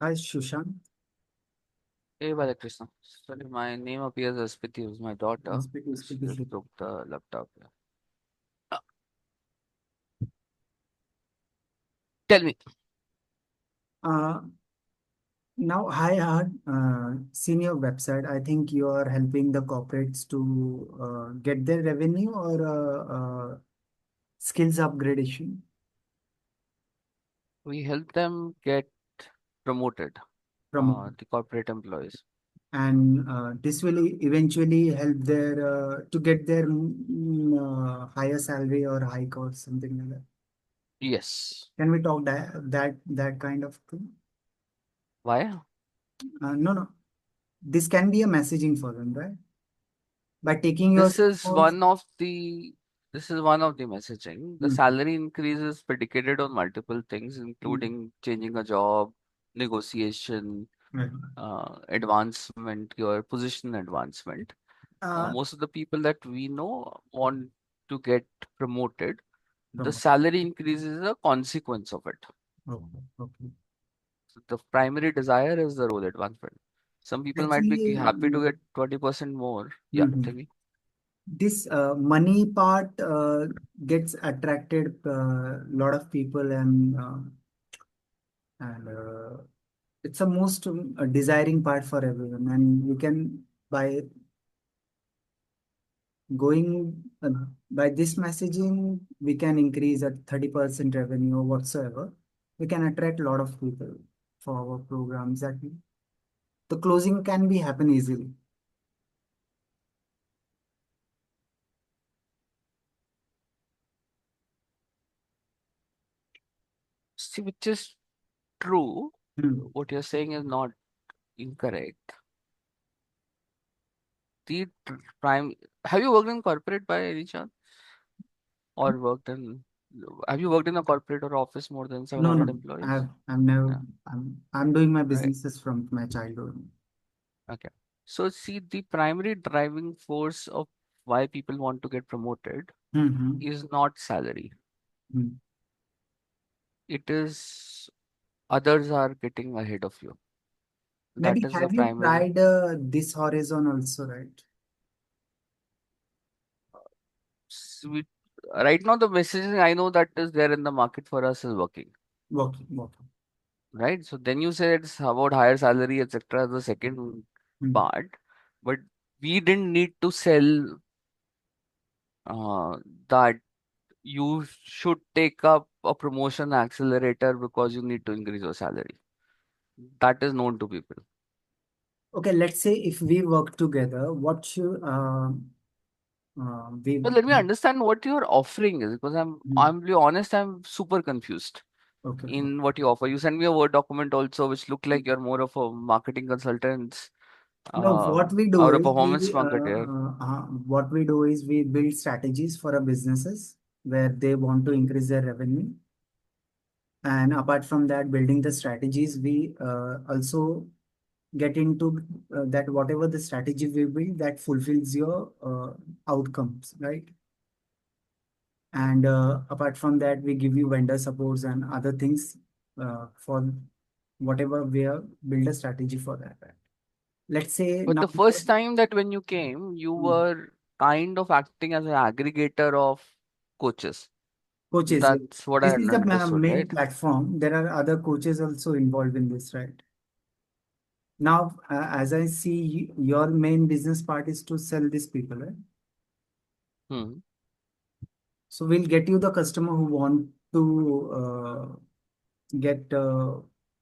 Hi, Sushant. Hey Balakrishna. Sorry, my name appears as spiti, who's my daughter. She Speak just easily. broke the laptop. Yeah. Tell me. Uh, Now, I had seen your website. I think you are helping the corporates to get their revenue or skills upgradation We help them get promoted, from, the corporate employees. and this will eventually help their to get their higher salary or hike or something like that. Yes. Can we talk that kind of thing? Why? No, no. This can be a messaging for them, right? By taking your This is calls. one of the this is one of the messaging. The Mm, salary increase is predicated on multiple things, mm, including changing a job, negotiation, right. advancement, your position advancement. Uh, Most of the people that we know want to get promoted. The no. salary increase is a consequence of it. Okay. Okay. So the primary desire is the role advancement. Some people might be Actually, happy to get 20% more. Yeah, tell mhm. me. This money part gets attracted a lot of people, and it's a most desiring part for everyone. And you can by going by this messaging, we can increase at 30% revenue or whatsoever. We can attract a lot of people for our programs. That the closing can be happen easily. See, which is true. Hmm. What you're saying is not incorrect. The prime. Have you worked in corporate by any chance? Or worked in. Have you worked in a corporate or office more than No, 700 no. employees? I've never. Yeah. I'm doing my Right. businesses from my childhood. Okay. So, see, the primary driving force of why people want to get promoted Mm-hmm. is not salary. It is others are getting ahead of you. That Maybe is the have you primary. tried this horizon also, right? Sweet. Right now, the messaging I know that is there in the market for us is working, Working, working. right? So then you say it's about higher salary, etc. The second Mm. part, but we didn't need to sell uh, that you should take up a promotion accelerator because you need to increase your salary. That is known to people. Okay, let's say if we work together, what should we? But let me understand what your offering is because Mm. I'm be honest, I'm super confused Okay. in what you offer. You send me a Word document also, which look like you're more of a marketing consultant No, what we do or a is performance marketer. what we do is we build strategies for our businesses where they want to increase their revenue. And apart from that, building the strategies, we also get into that whatever the strategy we build that fulfills your outcomes, right? And apart from that, we give you vendor supports and other things for whatever we are build a strategy for that. Right? Let's say But now the first time that when you came, you were kind of acting as an aggregator of coaches. coaches. That's what I This had is the understood, main right? platform. There are other coaches also involved in this, right? Now, as I see, your main business part is to sell these people, right? Hmm. So we'll get you the customer who want to get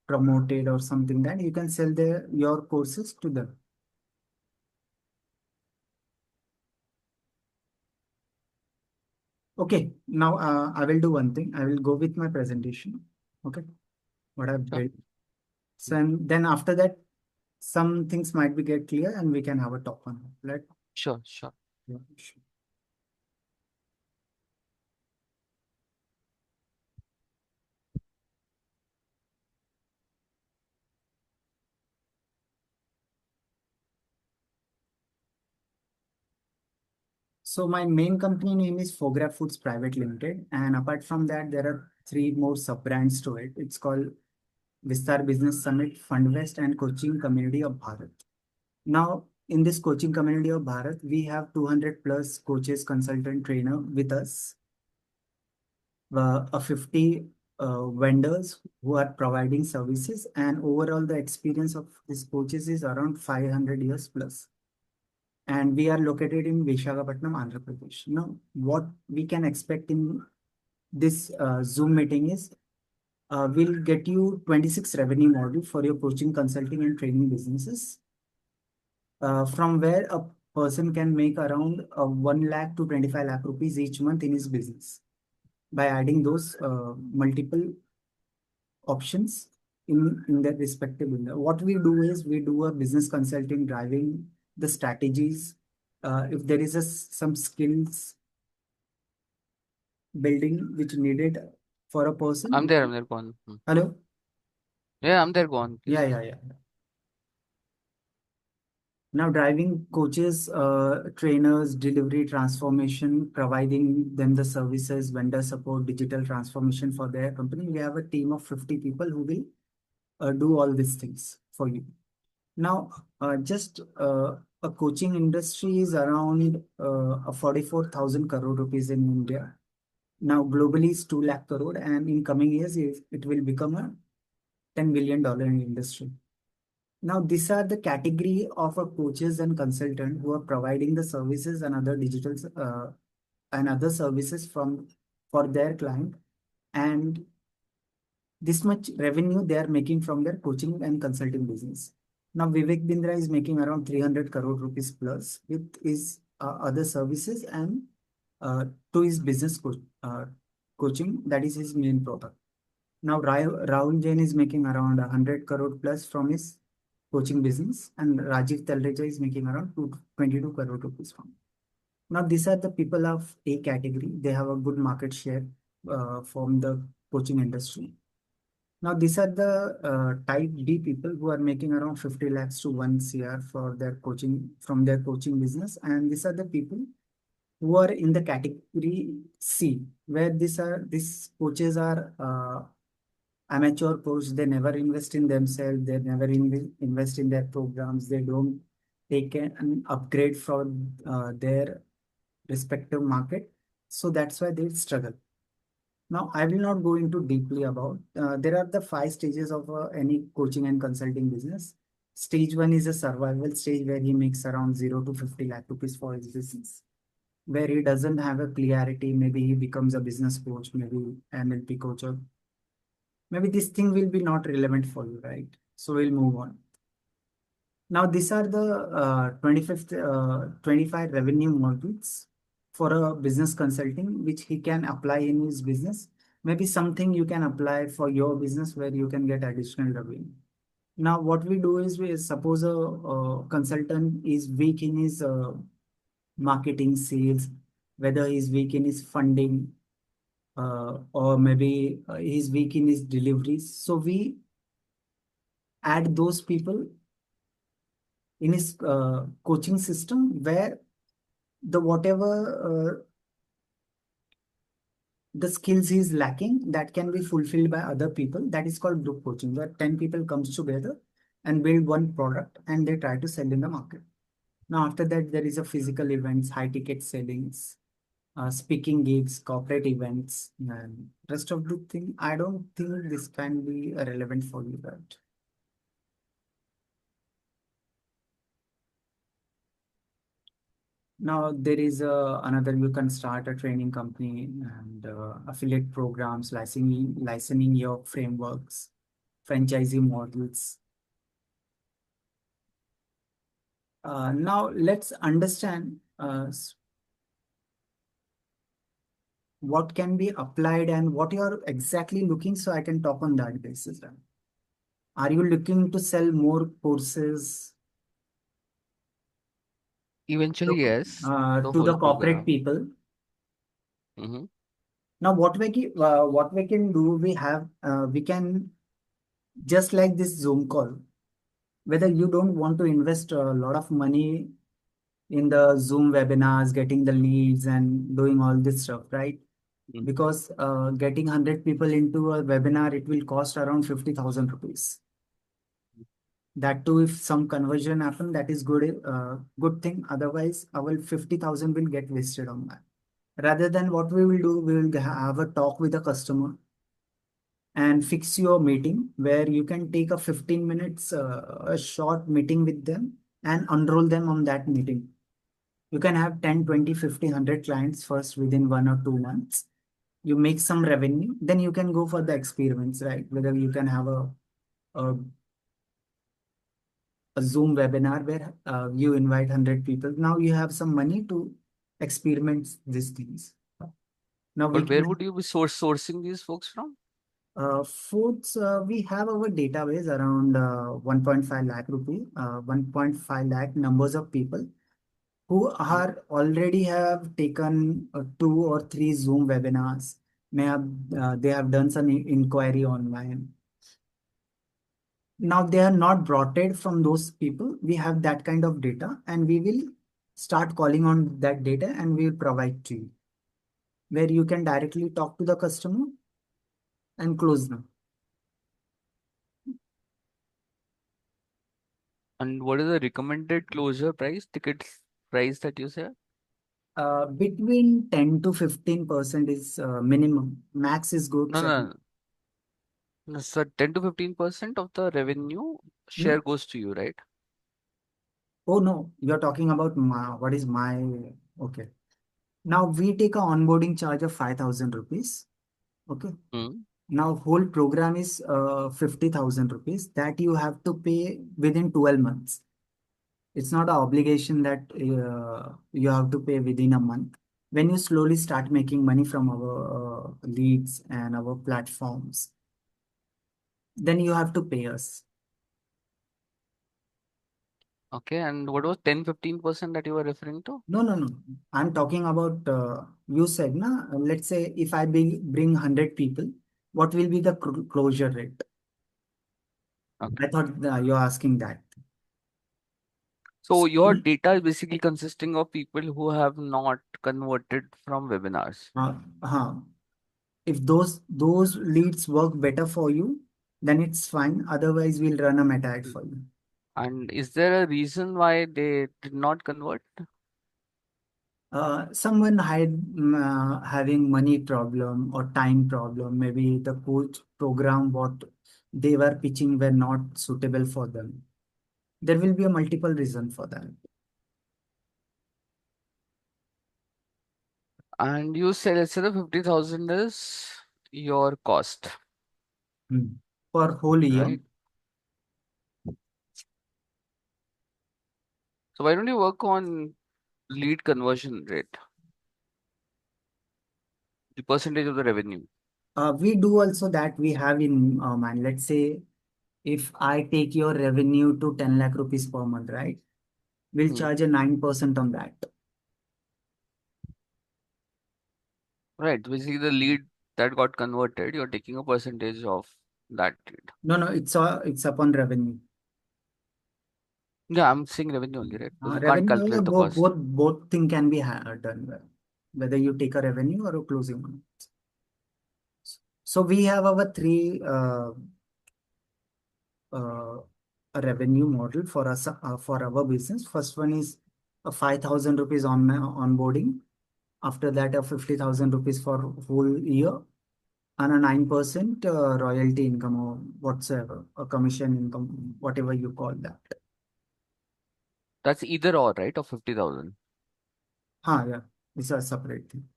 promoted or something. That you can sell their your courses to them. Okay, now I will do one thing. I will go with my presentation. Okay, what I've Sure. built. So and then after that, some things might be get clear, and we can have a talk on it. Right? Sure, sure. Yeah, sure. So my main company name is Fogra Foods Private Limited, and apart from that, there are three more sub brands to it. It's called Vistar Business Summit, FundWest, and Coaching Community of Bharat. Now, in this coaching community of Bharat, we have 200 plus coaches, consultant, trainer with us, a 50 vendors who are providing services, and overall the experience of these coaches is around 500 years plus. And we are located in Visakhapatnam, Andhra Pradesh. Now, what we can expect in this Zoom meeting is we'll get you 26 revenue model for your coaching, consulting, and training businesses, from where a person can make around 1 lakh to 25 lakh rupees each month in his business by adding those multiple options in their respective window. What we do is we do a business consulting, driving the strategies. If there is some skills building which needed for a I'm person. there. I'm there. Go on. Hello? Yeah, I'm there. Go on, Yeah, please. yeah, yeah. Now, driving coaches, trainers, delivery transformation, providing them the services, vendor support, digital transformation for their company. We have a team of 50 people who will do all these things for you. Now, just a coaching industry is around a 44,000 crore rupees in India. Now, globally is 2 lakh crore, and in coming years, it will become a $10 billion industry. Now, these are the category of a coaches and consultant who are providing the services and other digital and other services from for their client, and this much revenue they are making from their coaching and consulting business. Now, Vivek Bindra is making around 300 crore rupees plus with his other services and to his business coaching. That is his main product. Now, Rahul Jain is making around 100 crore plus from his coaching business, and Rajiv Talreja is making around 22 crore rupees from. Now, these are the people of A category. They have a good market share from the coaching industry. Now, these are the type D people who are making around 50 lakhs to 1 CR for their coaching from their coaching business. And these are the people who are in the category C, where these coaches are amateur coach. They never invest in themselves. They never invest in their programs. They don't take an upgrade from their respective market. So that's why they struggle. Now, I will not go into deeply about. There are the 5 stages of any coaching and consulting business. Stage one is a survival stage where he makes around 0 to 50 lakh rupees for his business, where he doesn't have a clarity. Maybe he becomes a business coach, maybe NLP coach, or maybe this thing will be not relevant for you, right? So we'll move on. Now, these are the 25 revenue models for a business consulting, which he can apply in his business. Maybe something you can apply for your business where you can get additional revenue. Now, what we do is we suppose a consultant is weak in his marketing, sales, whether he's weak in his funding, or maybe he's weak in his deliveries. So we add those people in his coaching system where the whatever the skills he is lacking that can be fulfilled by other people. That is called group coaching, where 10 people comes together and build one product and they try to sell in the market. Now, after that, there is a physical events, high ticket sellings, speaking gigs, corporate events, and rest of the thing. I don't think this can be relevant for you, right? Now there is another, you can start a training company and affiliate programs, licensing your frameworks, franchising models. Now let's understand what can be applied and what you are exactly looking, so I can talk on that basis. Right? Are you looking to sell more courses Eventually, yes. The to whole the corporate program. people? Mm-hmm. Now what we can do, we can just like this Zoom call, whether you don't want to invest a lot of money in the Zoom webinars, getting the leads and doing all this stuff, right? Mm. because getting 100 people into a webinar, it will cost around 50,000 rupees. That too, if some conversion happen, that is good thing. Otherwise, our 50,000 will get wasted on that. Rather than what we will do, we will have a talk with the customer and fix your meeting where you can take a 15 minutes, a short meeting with them and enroll them on that meeting. You can have 10, 20, 50, 100 clients first within 1 or 2 months. You make some revenue, then you can go for the experiments, right? Whether you can have a, a Zoom webinar where you invite 100 people. Now you have some money to experiment these things. Now we But where can would you be sourcing these folks from? foods, we have our database around 1.5 lakh rupee, 1.5 lakh numbers of people who Hmm. are already have taken 2 or 3 Zoom webinars. They have done some inquiry online. Now they are not brought it from those people. We have that kind of data, and we will start calling on that data, and we will provide to you where you can directly talk to the customer and close them. And what is the recommended closure price, ticket price that you say? Between 10 to 15% is minimum. Max is good. No, no, no, sir, 10 to 15% of the revenue Hmm? share goes to you, right? Oh no, you're talking about what is my okay. Now we take a onboarding charge of 5,000 rupees. Okay. Hmm. Now whole program is 50,000 rupees that you have to pay within 12 months. It's not an obligation that you have to pay within a month. When you slowly start making money from our leads and our platforms, then you have to pay us. Okay, and what was 10-15% that you were referring to? No, no, no. I'm talking about you said, na, let's say if I bring 100 people, what will be the closure rate? Okay. I thought you're asking that. So your So, data is basically consisting of people who have not converted from webinars. uh, uh, if those leads work better for you, then it's fine. Otherwise, we'll run a meta ad for you. And is there a reason why they did not convert? Someone had having money problem or time problem. Maybe the coach program what they were pitching were not suitable for them. There will be a multiple reason for that. And you say, let's say the 50,000 is your cost, Hmm. For whole year. right? So why don't you work on lead conversion rate, the percentage of the revenue? We do also that we have in mind. Let's say if I take your revenue to 10 lakh rupees per month, right? We'll Hmm. charge a 9% on that. Right. Basically, the lead that got converted, you're taking a percentage of that lead. No, no, it's upon revenue. Yeah, I'm saying revenue only, right? Because you can't Revenue, calculate the both, cost. both thing can be done well, whether you take a revenue or a closing one. So we have our three uh, a revenue model for us for our business. First one is a 5,000 rupees on onboarding. After that, a 50,000 rupees for whole year and a 9% royalty income or whatsoever, a commission income, whatever you call that. That's either or, right? Of 50,000. Yeah, it's a separate thing.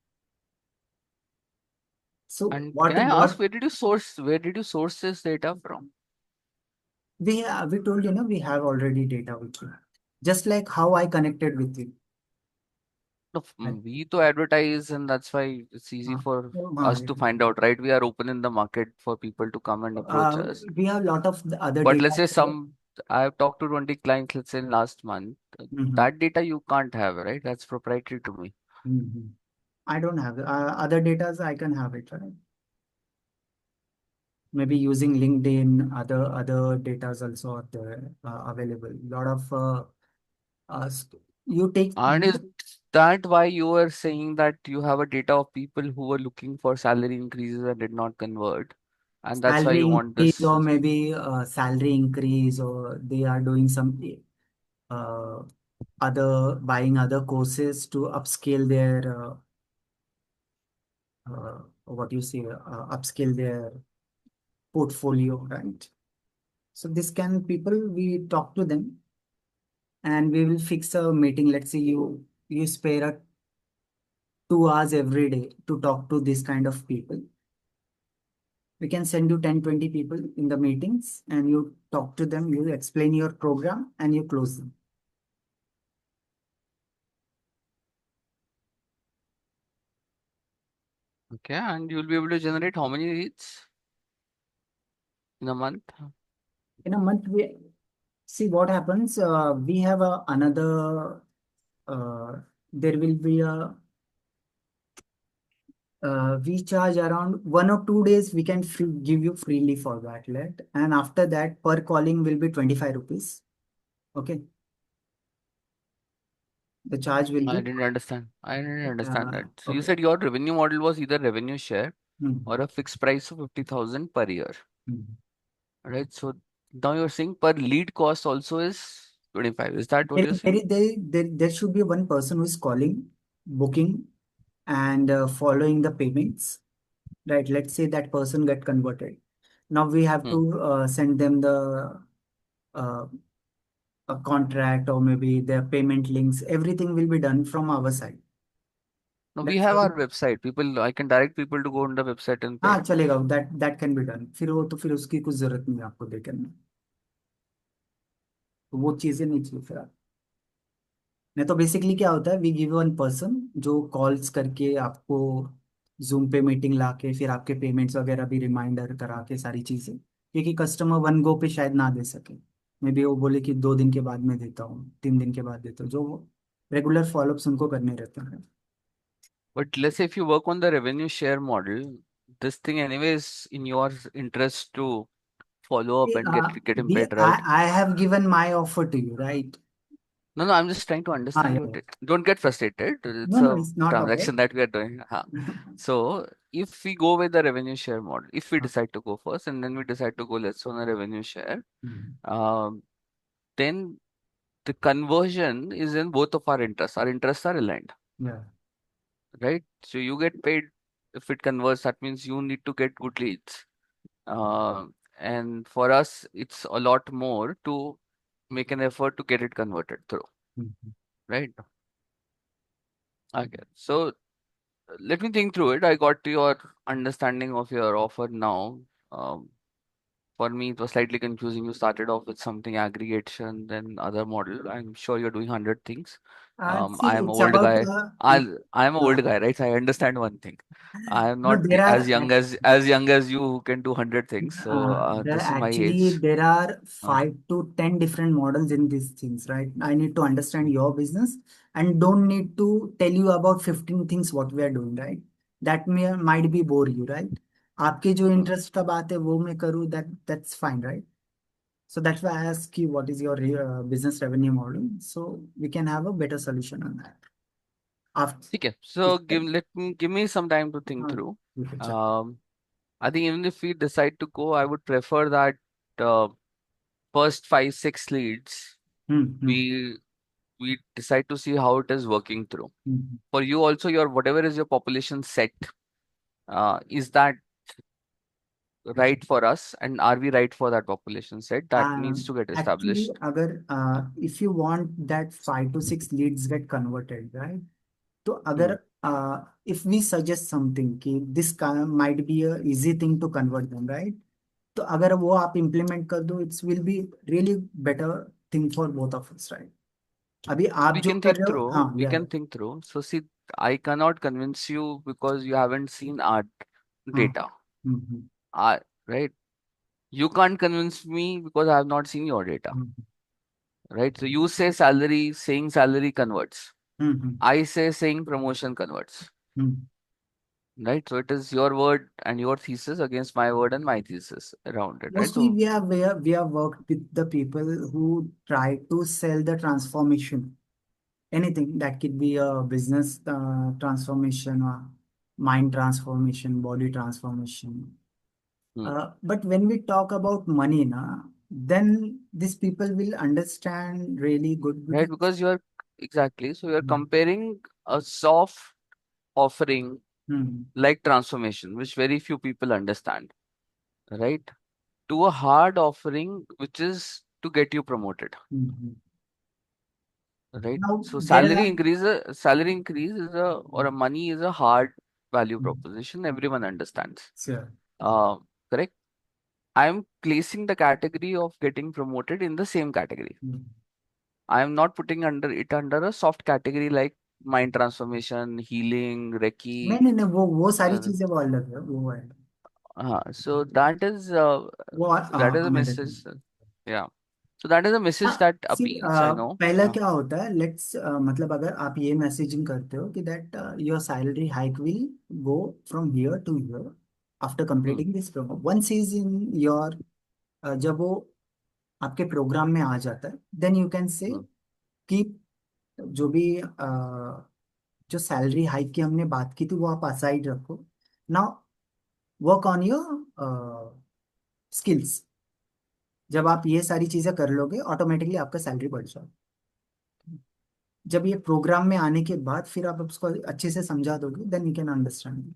So And can what I ask, what where did you source this data from? we told you, we have already data with you. Just like how I connected with you. No, Right? we to advertise, and that's why it's easy Uh, for us yeah. to find out, right? We are open in the market for people to come and approach us. We have a lot of the other But data. let's say I've talked to 20 clients, let's say in last month. Mhm. That data you can't have, right? That's proprietary to me. Mhm. I don't have other data. I can have it, right? Maybe using LinkedIn, other datas also are there available. Lot of You take And is that why you were saying that you have a data of people who were looking for salary increases and did not convert? And that's why salary you want increase, this. or maybe salary increase, or they are doing some uh, other buying other courses to upscale their what you say upscale their portfolio, right? So this can people, we talk to them and we will fix a meeting. Let's say you spare a 2 hours every day to talk to this kind of people. We can send you 10, 20 people in the meetings and you talk to them, you explain your program and you close them. Okay, and you'll be able to generate how many leads in a month? In a month, we see what happens. We have another, there will be a, we charge around 1 or 2 days. We can give you freely for that. And after that, per calling will be 25 rupees. Okay. The charge will I be, didn't understand. I didn't understand that. So you okay. said your revenue model was either revenue share Hmm. or a fixed price of 50,000 per year, Hmm. right? So now you're saying per lead cost also is 25. Is that what There, you're there, saying? there should be one person who is calling, booking, and following the payments, right? Let's say that person get converted. Now we have Hmm. to send them the uh, a contract or maybe their payment links. Everything will be done from our side. No, we That's have why, our website. People, I can direct people to go on the website and हाँ pay. चलेगा, that can be done. फिर वो तो फिर उसकी कुछ जरूरत नहीं है आपको दे करने, तो वो चीजें नहीं चाहिए फिर आप। नहीं तो बेसिकली क्या होता है, वी गिव वन पर्सन जो कॉल्स करके आपको जूम पे मीटिंग ला के फिर आपके पेमेंट्स वगैरह भी रिमाइंडर करा के सारी चीजें, क्योंकि कस्टमर वन गो पे शायद ना दे सके। मे बी वो बोले कि 2 दिन के बाद मैं देता हूँ, 3 दिन के बाद देता हूँ, जो रेगुलर फॉलोअप्स उनको करने रहते हैं। But let's say if you work on the revenue share model, this thing anyway is in your interest to follow up See, and get him paid, right? I have given my offer to you, right? No, no, I'm just trying to Ah, understand yeah, your yeah. data. Don't get frustrated. It's No, no, a it's not about. transaction that we are doing. So if we go with the revenue share model, if we decide to go first and then we decide to go let's on a revenue share, Mhm. um, then the conversion is in both of our interests. Our interests are aligned, Yeah. right? So you get paid if it converts. That means you need to get good leads. Uh, and for us, it's a lot more to make an effort to get it converted through, Mhm. right? Okay. So let me think through it. I got your understanding of your offer now. Um, for me, it was slightly confusing. You started off with something aggregation, then other model. I'm sure you're doing 100 things. I See, am an it's old about guy. I am an uh, old guy, right? So I understand one thing. I am no, not there as are young as young as you who can do 100 things. So this is my age. there are Uh, 5 to 10 different models in these things, right? I need to understand your business and don't need to tell you about 15 things what we are doing, right? That may might be bore you, right? आपके जो uh, interest का बात है वो मैं करूँ, that's fine, right? So that's why I ask you what is your business revenue model, so we can have a better solution on that. After okay. this, So give me some time to think uh, through. we can check. Um, I think even if we decide to go, I would prefer that uh, first 5, 6 leads Hmm, hmm, we we decide to see how it is working through. hmm. For you also, your whatever is your population set, is that right for us, and are we right for that population set? That needs to get Actually, established. अगर if you want that 5 to 6 leads get converted, right? तो Hmm. अगर if we suggest something कि this might be a easy thing to convert them, right? तो अगर वो आप implement कर दो, it will be really better thing for both of us, right? अभी आप We जो can कर think रहे हो, through. हाँ We या can think through. So see, I cannot convince you because you haven't seen our हाँ, data. Hmm, Right? You can't convince me because I have not seen your data. Hmm, Right? So you say salary, saying salary converts. Hmm, hmm, I say saying promotion converts. Hmm. Right? So it is your word and your thesis against my word and my thesis around it. Right? Mostly So we have worked with the people who try to sell the transformation anything that could be a business transformation or mind transformation, body transformation. Hmm. But when we talk about money, then these people will understand really good Right? because. Because you're exactly, so you're Hmm. comparing a soft offering Hmm. like transformation, which very few people understand, right? To a hard offering, which is to get you promoted, Hmm. right? Now So there are. salary increase is a or a money is a hard value proposition. Everyone understands. Sure. Uh, Correct. I'm placing the category of getting promoted in the same category. Hmm. I am not putting under it under a soft category like mind transformation, healing, नहीं Reiki. नहीं नहीं, वो सारी Uh, चीजें वो अलग है, वो है, so that is a अलग है. message. Yeah. So that is a message हाँ, that C appeals. I know. पहला क्या होता है, लेट्स मतलब अगर आप ये मैसेजिंग करते हो कि that your salary hike will go from here to here after Hmm. Completing this program, once is in your, जब वो आपके प्रोग्राम में आ जाता है, then you can say Hmm. कि जो भी जो सैलरी हाइक की हमने बात की थी वो आप असाइड रखो. Now work on your skills. जब आप ये सारी चीजें कर लोगे ऑटोमेटिकली आपका सैलरी बढ़ जाएगा. जब ये प्रोग्राम में आने के बाद फिर आप उसको अच्छे से समझा दोगे, then you can understand.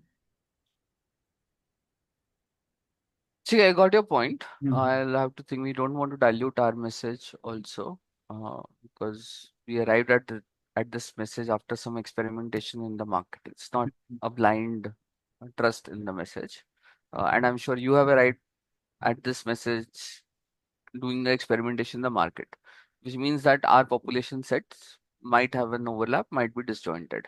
See, I got your point. I'll have to think. We don't want to dilute our message also, because we arrived at this message after some experimentation in the market. It's not a blind trust in the message, and I'm sure you have arrived at this message doing the experimentation in the market, which means that our population sets might have an overlap, might be disjointed,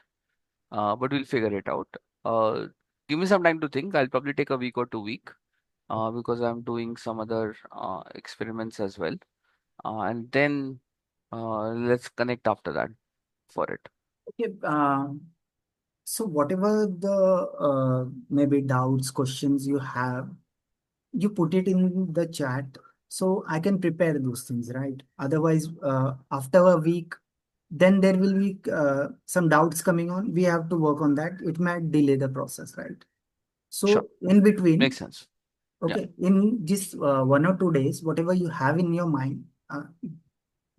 but we'll figure it out. Uh, Give me some time to think. I'll probably take a week or 2 week because I'm doing some other experiments as well. And then let's connect after that for it. Okay, so whatever the maybe doubts, questions you have, you put it in the chat so I can prepare those things, right? Otherwise, after a week, then there will be some doubts coming on. We have to work on that. It might delay the process, right? Sure. So in between, Makes sense. Yeah. okay, in just 1 or 2 days, whatever you have in your mind,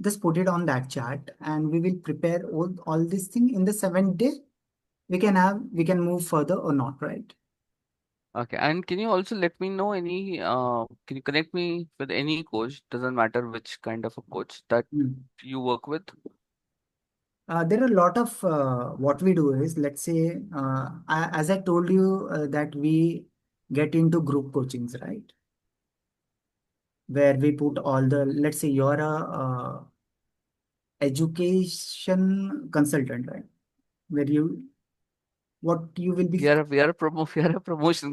just put it on that chart, and we will prepare all these things. In the 7th day we can move further or not, right? Okay. And can you also let me know can you connect me with any coach, doesn't matter which kind of a coach that Hmm. you work with? There are a lot of what we do is, let's say, as I told you, that we get into group coachings, right? Where we put all the, let's say you're a education consultant, right? Where you, what you will be, We are a promotion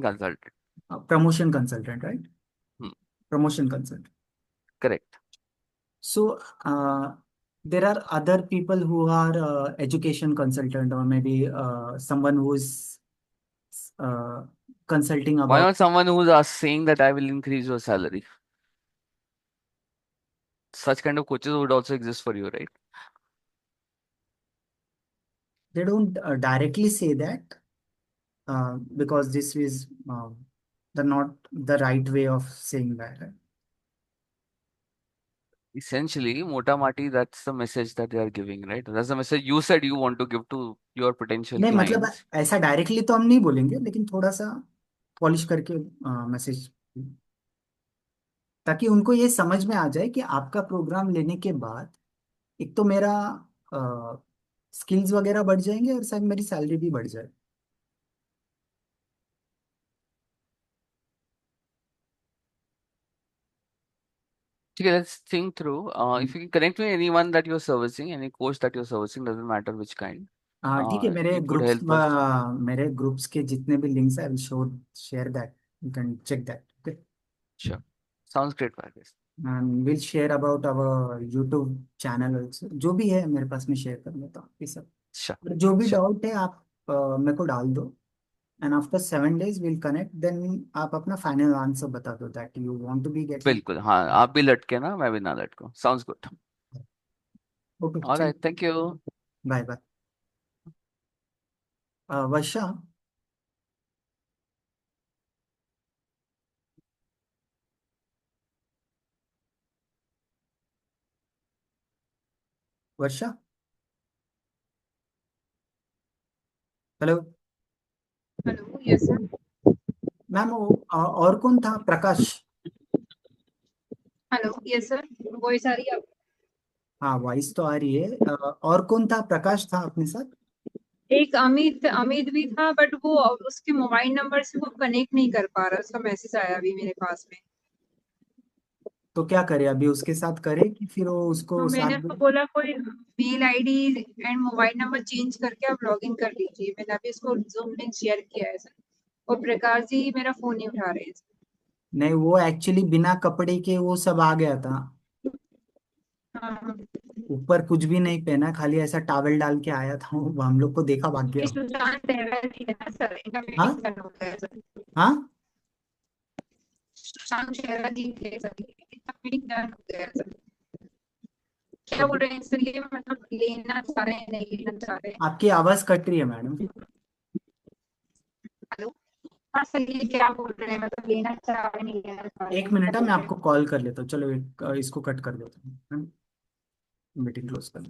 consultant. promotion consultant, right? Hmm. Promotion consultant. Correct. So there are other people who are education consultant, or maybe someone who is uh, consulting Why about. not someone who's saying that I will increase your salary? Such kind of coaches would also exist for you, right? They don't directly say that, because this is the not the right way of saying that, right? Essentially, Mota Mati, that's the message that they are giving, right? That's the message you said you want to give to your potential नहीं मतलब clients. ऐसा directly तो हम नहीं बोलेंगे, लेकिन थोड़ा सा पॉलिश करके मैसेज, ताकि उनको ये समझ में आ जाए कि आपका प्रोग्राम लेने के बाद एक तो मेरा स्किल्स वगैरह बढ़ जाएंगे और शायद मेरी सैलरी भी बढ़ जाए. Okay, let's think through. If you can connect me anyone that you're servicing, any coach that you're servicing, doesn't matter which kind. ठीक है, It would help us. मेरे ग्रुप्स के जितने भी लिंक्स है, I will show share that, you can check that. Okay. Sure. Sounds great, Varghese. And will share about our YouTube channel also, जो भी है मेरे पास में शेयर कर लेता हूँ ये सब. Sure. और जो भी Sure. डाउट है आप मेरे को डाल दो, and after 7 days will connect, then आप अपना फाइनल आंसर बता दो that you want to be getting. बिल्कुल हाँ आप भी लटके ना मैं भी ना लटकूं. Sounds good. ओके All चलो. right. Thank you. Bye bye. Varsha. Varsha. Hello. Hello, yes sir. Ma'am वो और कौन था, Prakash? Hello, yes sir. Voice आ रही है आपको? हाँ, वॉइस तो आ रही है। और कौन था, प्रकाश था अपने साथ? एक अमित अमित भी था, बट वो उसके मोबाइल नंबर से वो कनेक्ट नहीं कर पा रहा। उसका मैसेज आया अभी मेरे पास में। तो क्या करे, अभी उसके साथ करे कि फिर वो तो उसको मैंने साथ उसको दे? बोला कोई mail ID and mobile number change करके आप लॉग इन कर लीजिए। मैंने अभी उसको जूम लिंक शेयर किया है सर। और प्रकाश जी मेरा फोन नहीं उठा रहे हैं सर। नहीं, वो एक्चुअली बिना कपड़े के वो सब आ गया था। हाँ हाँ। ऊपर कुछ भी नहीं पहना, खाली ऐसा टॉवल डाल के आया था वो, हम लोग को देखा, भाग ये गया। सुशांत सहरा जी है ना सर, इनका हाँ। मीटिंग करना होता है सर। हाँ। सुशांत सहरा जी थे सर, इनका मीटिंग डन हो गया है सर। क्या बोल अब रहे हैं सर, ये मतलब लेना चाह रहे हैं नहीं लेना चाह रहे हैं? आपकी आवाज कट रही है मैडम। हेलो। हाँ सर, ये क्या बोल रहे हैं, मतलब लेना चाह रहे हैं नहीं लेना चाह रहे एक हैं, क्या मिनट है, बोल मैं रहे आपको हैं? कॉल कर लेता हूँ। चलो इसको कट कर देता हूँ, मीटिंग क्लोज कर।